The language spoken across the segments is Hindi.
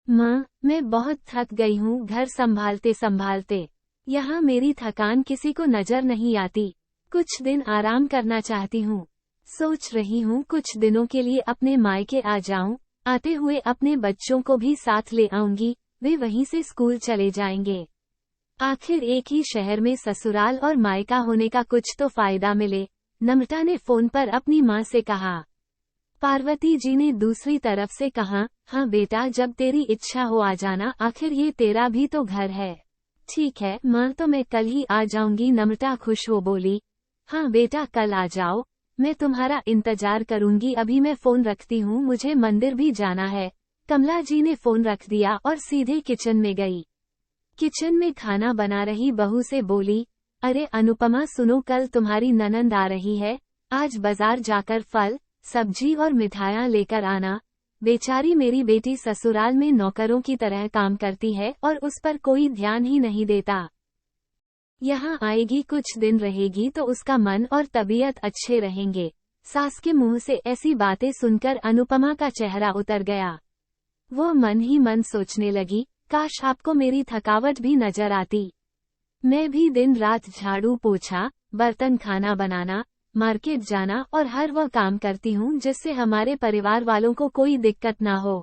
माँ, मैं बहुत थक गई हूँ घर संभालते संभालते। यहाँ मेरी थकान किसी को नजर नहीं आती। कुछ दिन आराम करना चाहती हूँ। सोच रही हूँ कुछ दिनों के लिए अपने मायके आ जाऊँ। आते हुए अपने बच्चों को भी साथ ले आऊंगी, वे वहीं से स्कूल चले जाएंगे। आखिर एक ही शहर में ससुराल और मायका होने का कुछ तो फायदा मिले, नम्रता ने फोन पर अपनी माँ से कहा। पार्वती जी ने दूसरी तरफ से कहा, हाँ बेटा, जब तेरी इच्छा हो आ जाना, आखिर ये तेरा भी तो घर है। ठीक है माँ, तो मैं कल ही आ जाऊंगी, नम्रता खुश हो बोली। हाँ बेटा, कल आ जाओ, मैं तुम्हारा इंतजार करूंगी। अभी मैं फोन रखती हूँ, मुझे मंदिर भी जाना है। कमला जी ने फोन रख दिया और सीधे किचन में गई। किचन में खाना बना रही बहू से बोली, अरे अनुपमा सुनो, कल तुम्हारी ननंद आ रही है, आज बाजार जाकर फल, सब्जी और मिठाइयाँ लेकर आना। बेचारी मेरी बेटी ससुराल में नौकरों की तरह काम करती है और उस पर कोई ध्यान ही नहीं देता। यहाँ आएगी, कुछ दिन रहेगी तो उसका मन और तबीयत अच्छे रहेंगे। सास के मुंह से ऐसी बातें सुनकर अनुपमा का चेहरा उतर गया। वो मन ही मन सोचने लगी, काश आपको मेरी थकावट भी नजर आती। मैं भी दिन रात झाड़ू पोछा, बर्तन, खाना बनाना, मार्केट जाना और हर वह काम करती हूँ जिससे हमारे परिवार वालों को कोई दिक्कत ना हो।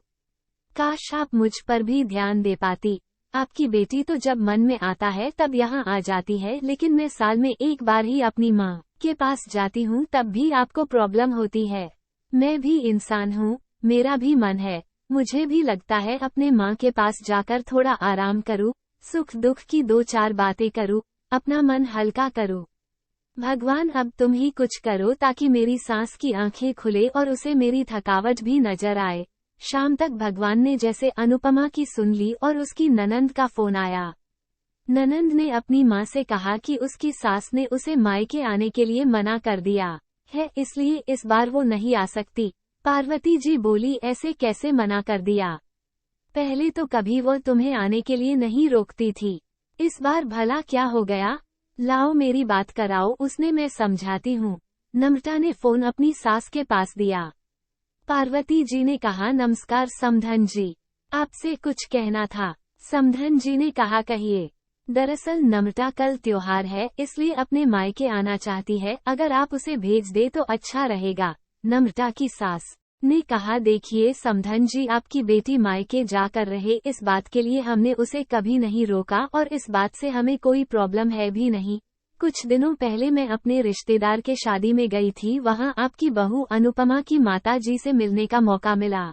काश आप मुझ पर भी ध्यान दे पाती। आपकी बेटी तो जब मन में आता है तब यहाँ आ जाती है, लेकिन मैं साल में एक बार ही अपनी माँ के पास जाती हूँ, तब भी आपको प्रॉब्लम होती है। मैं भी इंसान हूँ, मेरा भी मन है, मुझे भी लगता है अपने माँ के पास जाकर थोड़ा आराम करूँ, सुख दुख की दो चार बातें करूँ, अपना मन हल्का करूँ। भगवान अब तुम ही कुछ करो ताकि मेरी सांस की आंखें खुले और उसे मेरी थकावट भी नजर आए। शाम तक भगवान ने जैसे अनुपमा की सुन ली और उसकी ननंद का फोन आया। ननंद ने अपनी माँ से कहा कि उसकी सास ने उसे मायके आने के लिए मना कर दिया है, इसलिए इस बार वो नहीं आ सकती। पार्वती जी बोली, ऐसे कैसे मना कर दिया? पहले तो कभी वो तुम्हें आने के लिए नहीं रोकती थी, इस बार भला क्या हो गया? लाओ मेरी बात कराओ उसने, मैं समझाती हूँ। नम्रता ने फोन अपनी सास के पास दिया। पार्वती जी ने कहा, नमस्कार समधन जी, आपसे कुछ कहना था। समधन जी ने कहा, कहिए। दरअसल नम्रता कल त्योहार है, इसलिए अपने मायके आना चाहती है, अगर आप उसे भेज दे तो अच्छा रहेगा। नम्रता की सास ने कहा, देखिए समधन जी, आपकी बेटी मायके जाकर रहे, इस बात के लिए हमने उसे कभी नहीं रोका और इस बात से हमें कोई प्रॉब्लम है भी नहीं। कुछ दिनों पहले मैं अपने रिश्तेदार के शादी में गई थी, वहां आपकी बहू अनुपमा की माता जी से मिलने का मौका मिला।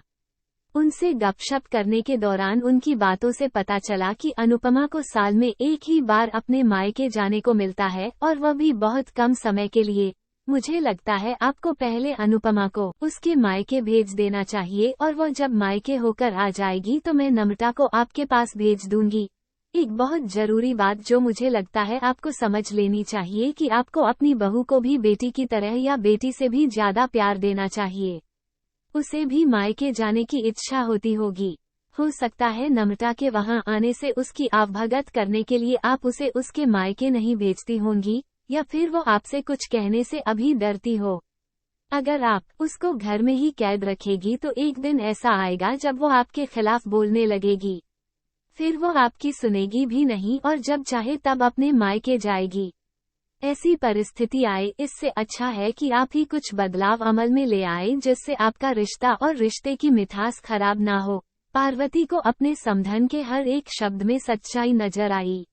उनसे गपशप करने के दौरान उनकी बातों से पता चला कि अनुपमा को साल में एक ही बार अपने मायके जाने को मिलता है और वह भी बहुत कम समय के लिए। मुझे लगता है आपको पहले अनुपमा को उसके मायके भेज देना चाहिए और वह जब मायके होकर आ जाएगी तो मैं नम्रता को आपके पास भेज दूंगी। एक बहुत जरूरी बात जो मुझे लगता है आपको समझ लेनी चाहिए कि आपको अपनी बहू को भी बेटी की तरह या बेटी से भी ज्यादा प्यार देना चाहिए। उसे भी मायके जाने की इच्छा होती होगी। हो सकता है नम्रता के वहां आने से उसकी आवभगत करने के लिए आप उसे उसके मायके नहीं भेजती होंगी, या फिर वो आपसे कुछ कहने से अभी डरती हो। अगर आप उसको घर में ही कैद रखेगी तो एक दिन ऐसा आएगा जब वो आपके खिलाफ बोलने लगेगी। फिर वो आपकी सुनेगी भी नहीं और जब चाहे तब अपने मायके जाएगी। ऐसी परिस्थिति आए, इससे अच्छा है कि आप ही कुछ बदलाव अमल में ले आए जिससे आपका रिश्ता और रिश्ते की मिठास खराब ना हो। पार्वती को अपने समधन के हर एक शब्द में सच्चाई नजर आई।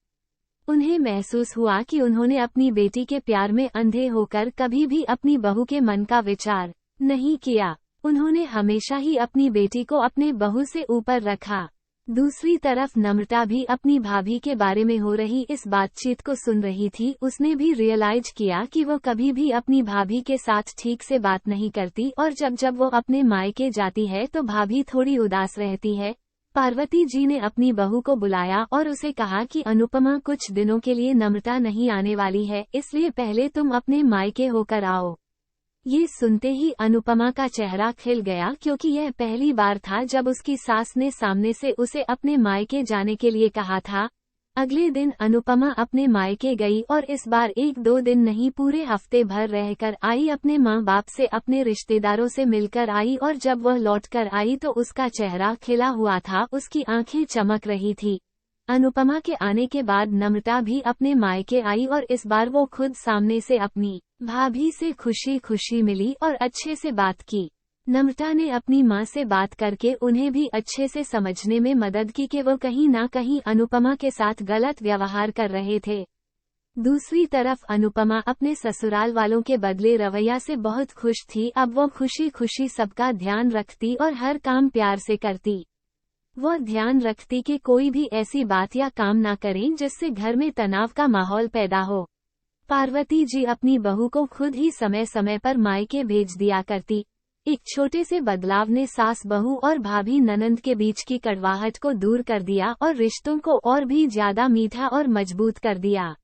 उन्हें महसूस हुआ कि उन्होंने अपनी बेटी के प्यार में अंधे होकर कभी भी अपनी बहू के मन का विचार नहीं किया। उन्होंने हमेशा ही अपनी बेटी को अपने बहू से ऊपर रखा। दूसरी तरफ नम्रता भी अपनी भाभी के बारे में हो रही इस बातचीत को सुन रही थी। उसने भी रियलाइज किया कि वो कभी भी अपनी भाभी के साथ ठीक से बात नहीं करती और जब जब वो अपने मायके जाती है तो भाभी थोड़ी उदास रहती है। पार्वती जी ने अपनी बहू को बुलाया और उसे कहा कि अनुपमा कुछ दिनों के लिए नम्रता नहीं आने वाली है, इसलिए पहले तुम अपने मायके होकर आओ। ये सुनते ही अनुपमा का चेहरा खिल गया, क्योंकि यह पहली बार था जब उसकी सास ने सामने से उसे अपने मायके जाने के लिए कहा था। अगले दिन अनुपमा अपने मायके गई और इस बार 1-2 दिन नहीं पूरे हफ्ते भर रहकर आई। अपने माँ बाप से अपने रिश्तेदारों से मिलकर आई और जब वह लौटकर आई तो उसका चेहरा खिला हुआ था, उसकी आंखें चमक रही थी। अनुपमा के आने के बाद नम्रता भी अपने मायके आई और इस बार वो खुद सामने से अपनी भाभी से खुशी खुशी मिली और अच्छे से बात की। नम्रता ने अपनी माँ से बात करके उन्हें भी अच्छे से समझने में मदद की कि वो कहीं ना कहीं अनुपमा के साथ गलत व्यवहार कर रहे थे। दूसरी तरफ अनुपमा अपने ससुराल वालों के बदले रवैया से बहुत खुश थी। अब वो खुशी खुशी सबका ध्यान रखती और हर काम प्यार से करती। वो ध्यान रखती कि कोई भी ऐसी बात या काम ना करें जिससे घर में तनाव का माहौल पैदा हो। पार्वती जी अपनी बहू को खुद ही समय समय पर मायके भेज दिया करती। एक छोटे से बदलाव ने सास बहू और भाभी ननंद के बीच की कड़वाहट को दूर कर दिया और रिश्तों को और भी ज्यादा मीठा और मजबूत कर दिया।